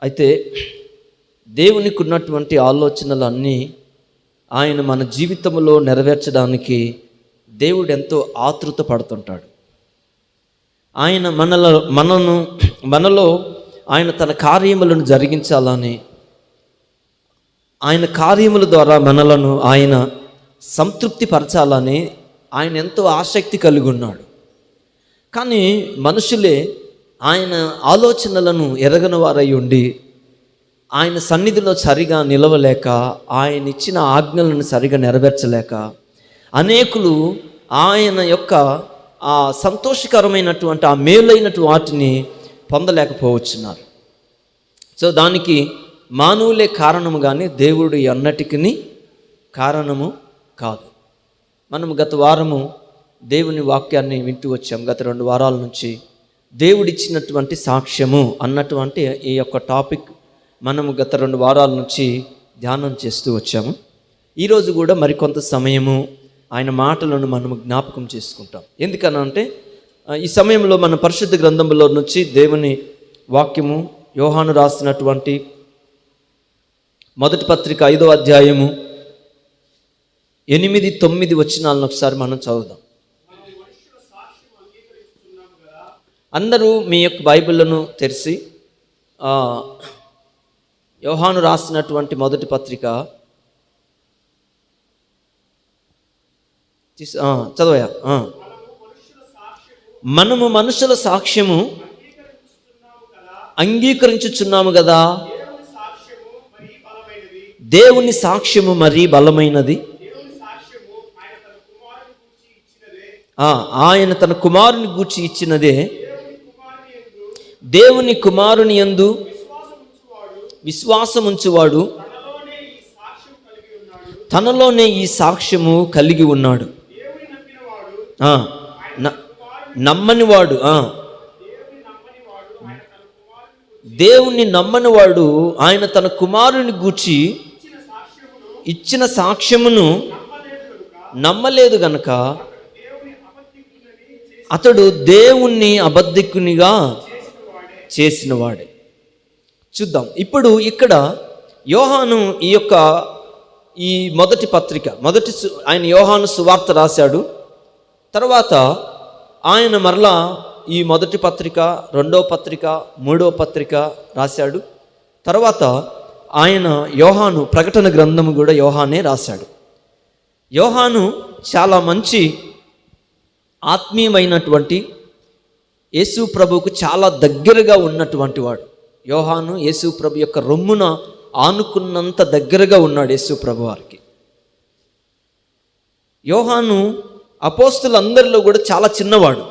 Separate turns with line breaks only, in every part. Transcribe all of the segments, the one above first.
అయితే దేవునికి ఉన్నటువంటి ఆలోచనలు అన్నీ ఆయన మన జీవితంలో నెరవేర్చడానికి దేవుడు ఎంతో ఆతృత పడుతుంటాడు. ఆయన మనలో ఆయన తన కార్యములను జరిగించాలని, ఆయన కార్యముల ద్వారా మనలను ఆయన సంతృప్తి పరచాలని ఆయన ఎంతో ఆసక్తి కలిగి ఉన్నాడు. కానీ మనుషులే ఆయన ఆలోచనలను ఎరగని వారై ఉండి ఆయన సన్నిధిలో సరిగా నిలవలేక, ఆయన ఇచ్చిన ఆజ్ఞలను సరిగా నెరవేర్చలేక అనేకులు ఆయన యొక్క ఆ సంతోషకరమైనటువంటి ఆ మేలైనటువంటి వాటిని పొందలేకపోవచ్చున్నారు. సో దానికి మానవులే కారణము, కానీ దేవుడు అన్నటికీ కారణము కాదు. మనము గత వారము దేవుని వాక్యాన్ని వింటూ వచ్చాం. గత 2 వారాల నుంచి దేవుడిచ్చినటువంటి సాక్ష్యము అన్నటువంటి ఈ యొక్క టాపిక్ మనము గత 2 వారాల నుంచి ధ్యానం చేస్తూ వచ్చాము. ఈరోజు కూడా మరికొంత సమయము ఆయన మాటలను మనము జ్ఞాపకం చేసుకుంటాం. ఎందుకనంటే ఈ సమయంలో మన పరిశుద్ధ గ్రంథంలో నుంచి దేవుని వాక్యము యోహాను రాసినటువంటి మొదటి పత్రిక 5వ అధ్యాయము 8-9 వచనాలను ఒకసారి మనం చదువుదాం. అందరూ మీ యొక్క బైబిళ్లను తెరిచి యోహాను రాసినటువంటి మొదటి పత్రిక చదవయా. మనము మనుషుల సాక్ష్యము అంగీకరించుచున్నాము కదా, దేవుని సాక్ష్యము మరీ బలమైనది. ఆయన తన కుమారుని గూర్చి ఇచ్చినదే. దేవుని కుమారుని యందు విశ్వాసముంచువాడు తనలోనే ఈ సాక్ష్యము కలిగి ఉన్నాడు. నమ్మనివాడు దేవుణ్ణి నమ్మనివాడు ఆయన తన కుమారుని గూర్చి ఇచ్చిన సాక్ష్యమును నమ్మలేదు గనక అతడు దేవుణ్ణి అబద్ధికునిగా చేసినవాడే. చూద్దాం ఇప్పుడు ఇక్కడ యోహాను ఈ మొదటి పత్రిక ఆయన యోహాను సువార్త రాశాడు. తర్వాత ఆయన మరలా ఈ మొదటి పత్రిక, 2వ పత్రిక, 3వ పత్రిక రాశాడు. తర్వాత ఆయన యోహాను ప్రకటన గ్రంథము కూడా యోహానే రాశాడు. యోహాను చాలా మంచి ఆత్మీయమైనటువంటి యేసు ప్రభువుకు చాలా దగ్గరగా ఉన్నటువంటి వాడు. యోహాను యేసు ప్రభు యొక్క రొమ్మున ఆనుకున్నంత దగ్గరగా ఉన్నాడు యేసు ప్రభు వారికి. యోహాను అపోస్తులందరిలో కూడా చాలా చిన్నవాడు,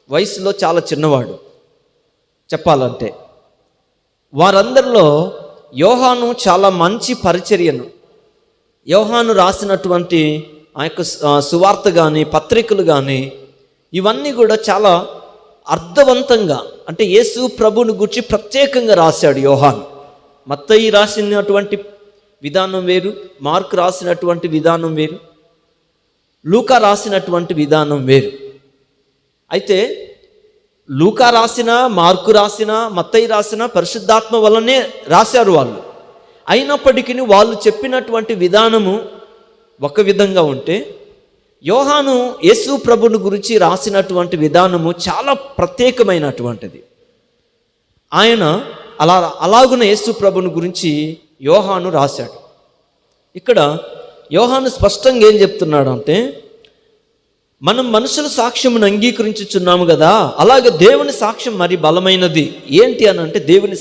వయసులో చాలా చిన్నవాడు చెప్పాలంటే. వారందరిలో యోహాను చాలా మంచి పరిచర్యను, యోహాను రాసినటువంటి ఆ యొక్క సువార్త కానీ పత్రికలు కానీ ఇవన్నీ కూడా చాలా అర్థవంతంగా, అంటే యేసు ప్రభుని గురించి ప్రత్యేకంగా రాశాడు యోహాను. మత్తయి రాసినటువంటి విధానం వేరు, మార్కు రాసినటువంటి విధానం వేరు, లూకా రాసినటువంటి విధానం వేరు. అయితే లూకా రాసిన, మార్కు రాసిన, మత్తయి రాసిన పరిశుద్ధాత్మ వల్లనే రాశారు వాళ్ళు. అయినప్పటికీ వాళ్ళు చెప్పినటువంటి విధానము ఒక విధంగా ఉంటే, యోహాను యేసు ప్రభుని గురించి రాసినటువంటి విధానము చాలా ప్రత్యేకమైనటువంటిది. ఆయన అలాగున యేసు ప్రభుని గురించి యోహాను రాశాడు. ఇక్కడ యోహాను స్పష్టంగా ఏం చెప్తున్నాడు అంటే, మనం మనుషుల సాక్ష్యమును అంగీకరించుచున్నాము కదా, అలాగే దేవుని సాక్ష్యం మరి బలమైనది. ఏంటి అని అంటే దేవుని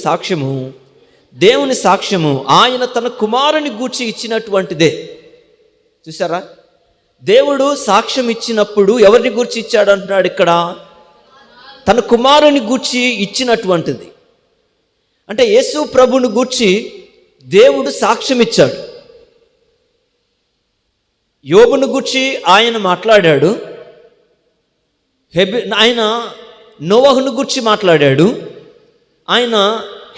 సాక్ష్యము ఆయన తన కుమారుని గూర్చి ఇచ్చినటువంటిదే. చూసారా, దేవుడు సాక్ష్యం ఇచ్చినప్పుడు ఎవరిని గూర్చి ఇచ్చాడు అంటున్నాడు ఇక్కడ? తన కుమారుని గూర్చి ఇచ్చినటువంటిది. అంటే యేసు ప్రభుని గూర్చి దేవుడు సాక్ష్యం ఇచ్చాడు. యోబును గూర్చి ఆయన మాట్లాడాడు, ఆయన నోవహును గూర్చి మాట్లాడాడు, ఆయన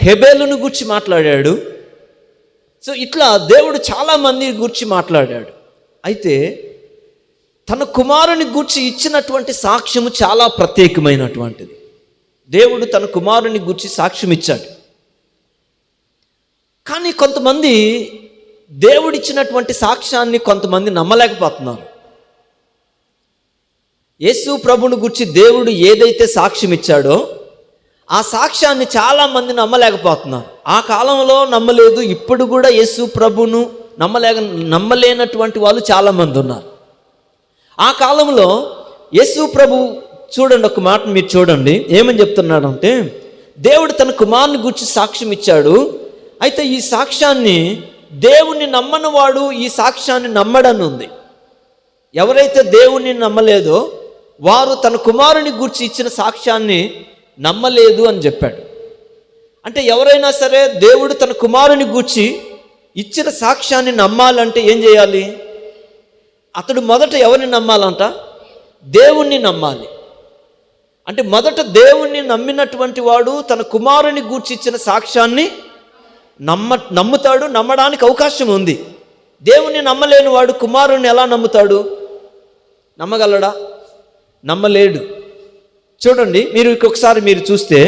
హెబేలును గూర్చి మాట్లాడాడు. సో ఇట్లా దేవుడు చాలామంది గూర్చి మాట్లాడాడు. అయితే తన కుమారుని గూర్చి ఇచ్చినటువంటి సాక్ష్యము చాలా ప్రత్యేకమైనటువంటిది. దేవుడు తన కుమారుని గూర్చి సాక్ష్యం ఇచ్చాడు. కానీ కొంతమంది దేవుడిచ్చినటువంటి సాక్ష్యాన్ని కొంతమంది నమ్మలేకపోతున్నారు. యేసు ప్రభువుని గురించి దేవుడు ఏదైతే సాక్ష్యం ఇచ్చాడో ఆ సాక్ష్యాన్ని చాలామంది నమ్మలేకపోతున్నారు. ఆ కాలంలో నమ్మలేదు, ఇప్పుడు కూడా యేసు ప్రభువును నమ్మలేనటువంటి వాళ్ళు చాలామంది ఉన్నారు. ఆ కాలంలో యేసు ప్రభు చూడండి, ఒక మాట మీరు చూడండి ఏమని చెప్తున్నాడంటే, దేవుడు తన కుమారుని గురించి సాక్ష్యం ఇచ్చాడు. అయితే ఈ సాక్ష్యాన్ని దేవుణ్ణి నమ్మని వాడు ఈ సాక్ష్యాన్ని నమ్మడని ఉంది. ఎవరైతే దేవుణ్ణి నమ్మలేదో వారు తన కుమారుని గురించి ఇచ్చిన సాక్ష్యాన్ని నమ్మలేదు అని చెప్పాడు. అంటే ఎవరైనా సరే దేవుడు తన కుమారుని గూర్చి ఇచ్చిన సాక్ష్యాన్ని నమ్మాలంటే ఏం చేయాలి? అతడు మొదట ఎవరిని నమ్మాలంట? దేవుణ్ణి నమ్మాలి. అంటే మొదట దేవుణ్ణి నమ్మినటువంటి వాడు తన కుమారుని గూర్చి ఇచ్చిన సాక్ష్యాన్ని నమ్ముతాడు, నమ్మడానికి అవకాశం ఉంది. దేవుణ్ణి నమ్మలేని వాడు కుమారుని ఎలా నమ్ముతాడు? నమ్మగలడా? నమ్మలేడు. చూడండి, మీరు ఇంకొకసారి మీరు చూస్తే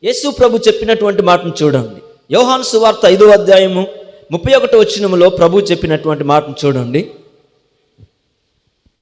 యేసు ప్రభు చెప్పినటువంటి మాటను చూడండి. యోహాను సువార్త 5వ అధ్యాయము 31వ వచనములో ప్రభు చెప్పినటువంటి మాటను చూడండి.